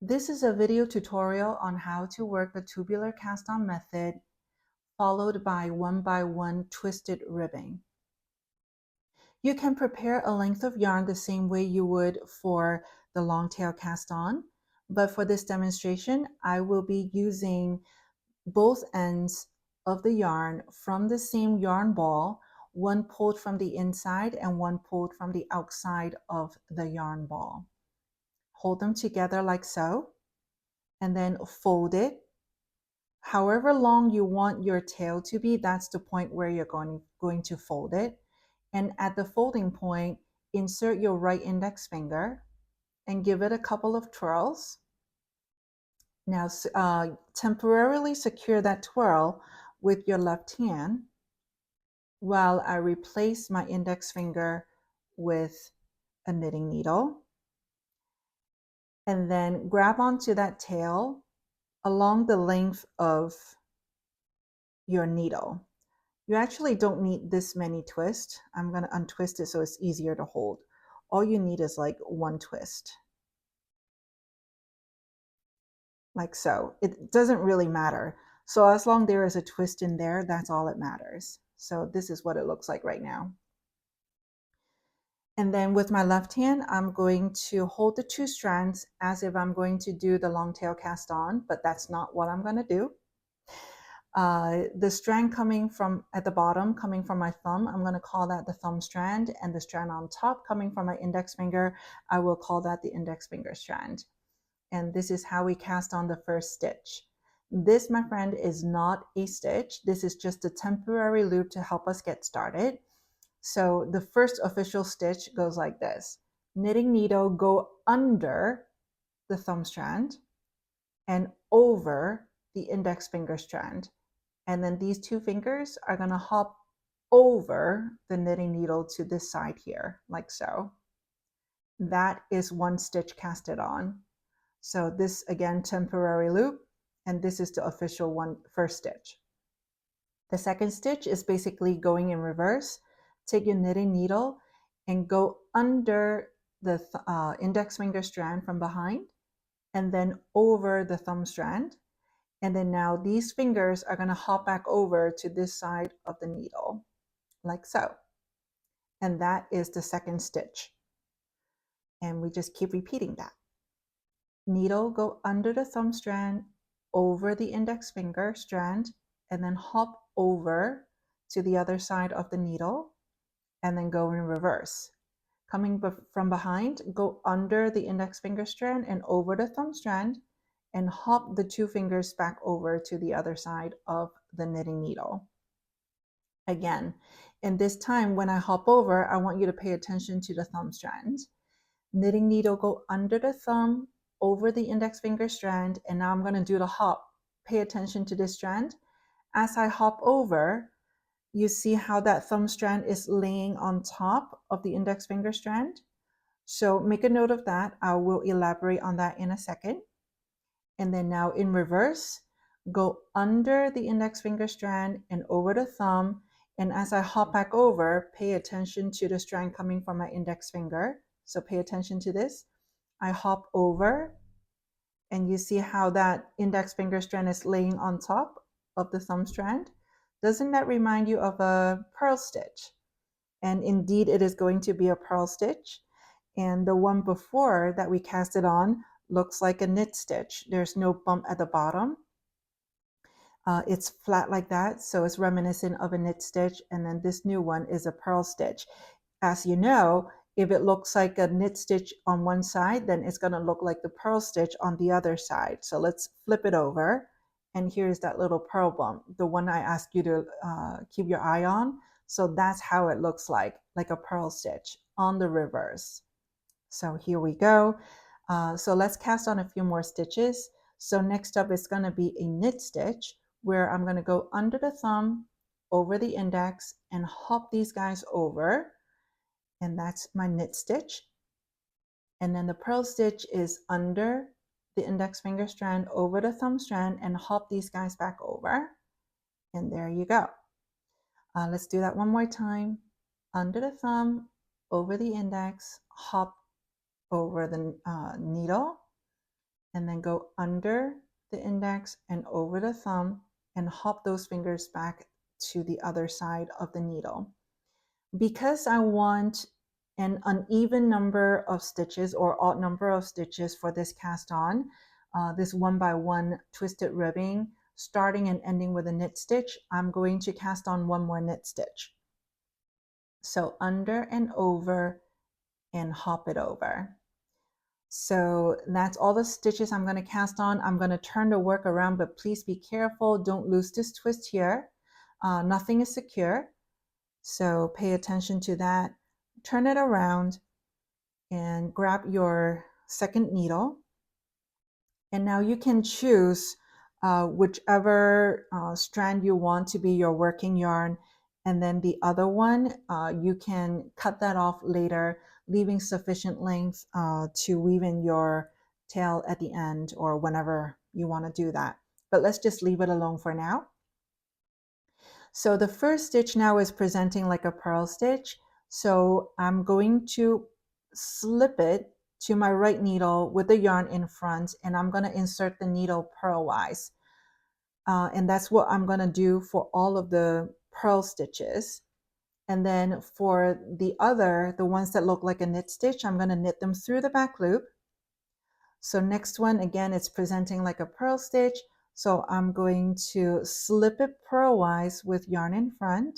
This is a video tutorial on how to work the tubular cast-on method, followed by one twisted ribbing. You can prepare a length of yarn the same way you would for the long tail cast-on, but for this demonstration, I will be using both ends of the yarn from the same yarn ball, one pulled from the inside and one pulled from the outside of the yarn ball. Hold them together like so, and then fold it. However long you want your tail to be, that's the point where you're going to fold it. And at the folding point, insert your right index finger and give it a couple of twirls. Now, temporarily secure that twirl with your left hand while I replace my index finger with a knitting needle. And then grab onto that tail along the length of your needle. You actually don't need this many twists. I'm going to untwist it so it's easier to hold. All you need is like one twist. Like so. It doesn't really matter. So as long as there is a twist in there, that's all that matters. So this is what it looks like right now. And then with my left hand, I'm going to hold the two strands as if I'm going to do the long tail cast on, but that's not what I'm going to do. The strand coming from at the bottom, coming from my thumb, I'm going to call that the thumb strand, and the strand on top coming from my index finger, I will call that the index finger strand. And this is how we cast on the first stitch. This, my friend, is not a stitch. This is just a temporary loop to help us get started. So the first official stitch goes like this. Knitting needle, go under the thumb strand and over the index finger strand. And then these two fingers are going to hop over the knitting needle to this side here, like so. That is one stitch casted on. So this, again, temporary loop, and this is the official first stitch. The second stitch is basically going in reverse. Take your knitting needle and go under the index finger strand from behind, and then over the thumb strand. And then now these fingers are going to hop back over to this side of the needle, like so. And that is the second stitch. And we just keep repeating that. Needle, go under the thumb strand, over the index finger strand, and then hop over to the other side of the needle, and then go in reverse. Coming from behind, go under the index finger strand and over the thumb strand, and hop the two fingers back over to the other side of the knitting needle. Again, and this time when I hop over, I want you to pay attention to the thumb strand. Knitting needle, go under the thumb, over the index finger strand, and now I'm going to do the hop. Pay attention to this strand. As I hop over, you see how that thumb strand is laying on top of the index finger strand. So make a note of that. I will elaborate on that in a second. And then now in reverse, go under the index finger strand and over the thumb. And as I hop back over, pay attention to the strand coming from my index finger. So pay attention to this. I hop over, and you see how that index finger strand is laying on top of the thumb strand. Doesn't that remind you of a purl stitch? And indeed, it is going to be a purl stitch. And the one before that we cast it on looks like a knit stitch. There's no bump at the bottom. It's flat like that, so it's reminiscent of a knit stitch. And then this new one is a purl stitch. As you know, if it looks like a knit stitch on one side, then it's going to look like the purl stitch on the other side. So let's flip it over. And here's that little purl bump, the one I asked you to keep your eye on. So that's how it looks like a purl stitch on the reverse. So here we go. So let's cast on a few more stitches. So next up is going to be a knit stitch where I'm going to go under the thumb, over the index, and hop these guys over. And that's my knit stitch. And then the purl stitch is under the index finger strand, over the thumb strand, and hop these guys back over. And there you go. Let's do that one more time. Under the thumb, over the index, hop over the needle, and then go under the index and over the thumb and hop those fingers back to the other side of the needle. Because I want an uneven number of stitches or odd number of stitches for this cast on, this 1x1 twisted ribbing, starting and ending with a knit stitch, I'm going to cast on one more knit stitch. So under and over and hop it over. So that's all the stitches I'm going to cast on. I'm going to turn the work around, but please be careful. Don't lose this twist here. Nothing is secure. So pay attention to that. Turn it around and grab your second needle. And now you can choose whichever strand you want to be your working yarn. And then the other one, you can cut that off later, leaving sufficient length to weave in your tail at the end or whenever you want to do that. But let's just leave it alone for now. So the first stitch now is presenting like a purl stitch. So I'm going to slip it to my right needle with the yarn in front, and I'm going to insert the needle purlwise. And that's what I'm going to do for all of the purl stitches. And then for the ones that look like a knit stitch, I'm going to knit them through the back loop. So next one, again, it's presenting like a purl stitch. So I'm going to slip it purlwise with yarn in front.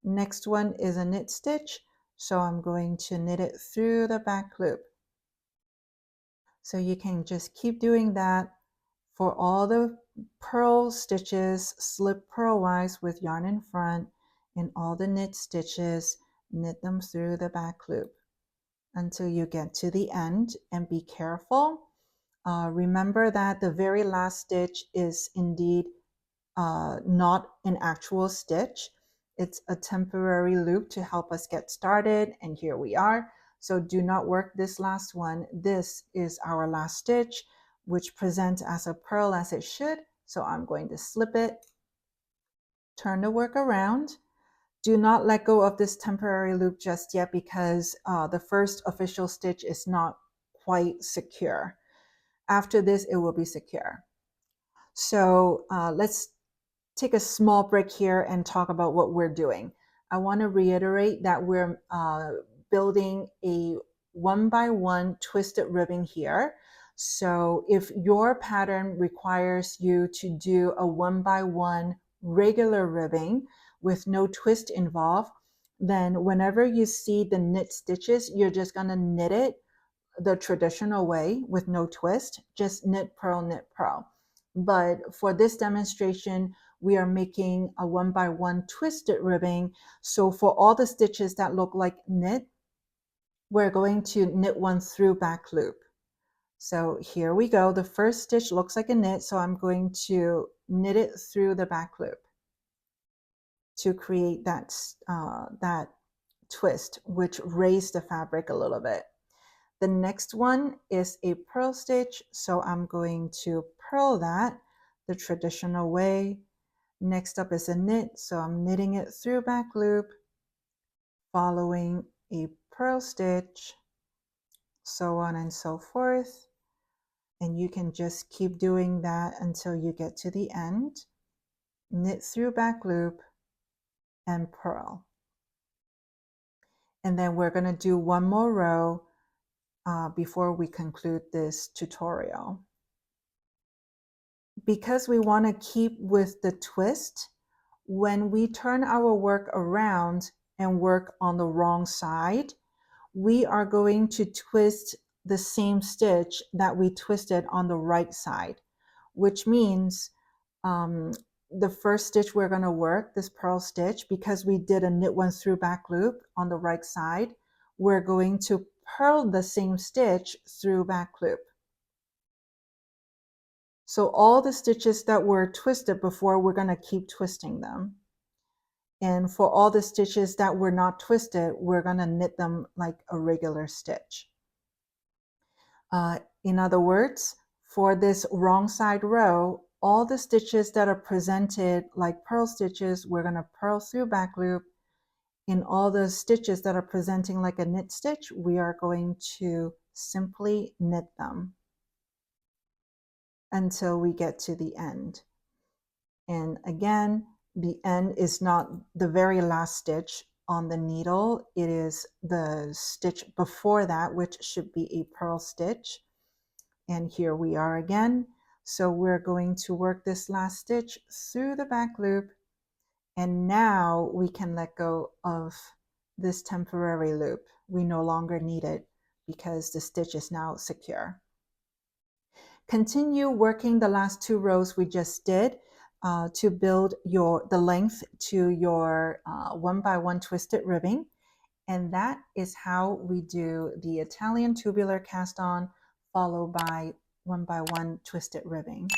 Next one is a knit stitch. So I'm going to knit it through the back loop. So you can just keep doing that for all the purl stitches, slip purlwise with yarn in front, and all the knit stitches, knit them through the back loop until you get to the end. And be careful. Remember that the very last stitch is indeed not an actual stitch. It's a temporary loop to help us get started, and here we are. So do not work this last one. This is our last stitch, which presents as a purl as it should. So I'm going to slip it, turn the work around. Do not let go of this temporary loop just yet because the first official stitch is not quite secure. After this, it will be secure. So let's take a small break here and talk about what we're doing. I want to reiterate that we're building a 1x1 twisted ribbing here. So if your pattern requires you to do a 1x1 regular ribbing with no twist involved, then whenever you see the knit stitches, you're just going to knit it the traditional way with no twist, just knit, purl, knit, purl. But for this demonstration, we are making a 1x1 twisted ribbing. So for all the stitches that look like knit, we're going to knit one through back loop. So here we go. The first stitch looks like a knit, so I'm going to knit it through the back loop to create that twist, which raised the fabric a little bit. The next one is a purl stitch, so I'm going to purl that the traditional way. Next up is a knit, so I'm knitting it through back loop, following a purl stitch, so on and so forth. And you can just keep doing that until you get to the end. Knit through back loop and purl. And then we're going to do one more row before we conclude this tutorial. Because we want to keep with the twist, when we turn our work around and work on the wrong side, we are going to twist the same stitch that we twisted on the right side, which means the first stitch we're going to work, this purl stitch, because we did a knit one through back loop on the right side, we're going to purl the same stitch through back loop. So all the stitches that were twisted before, we're going to keep twisting them. And for all the stitches that were not twisted, we're going to knit them like a regular stitch. In other words, for this wrong side row, all the stitches that are presented like purl stitches, we're going to purl through back loop. In all the stitches that are presenting like a knit stitch, we are going to simply knit them. until we get to the end. And again, the end is not the very last stitch on the needle. It is the stitch before that, which should be a purl stitch. And here we are again. So we're going to work this last stitch through the back loop. And now we can let go of this temporary loop. We no longer need it because the stitch is now secure. Continue working the last 2 rows we just did to build the length to your 1x1 twisted ribbing. And that is how we do the Italian tubular cast on followed by 1x1 twisted ribbing.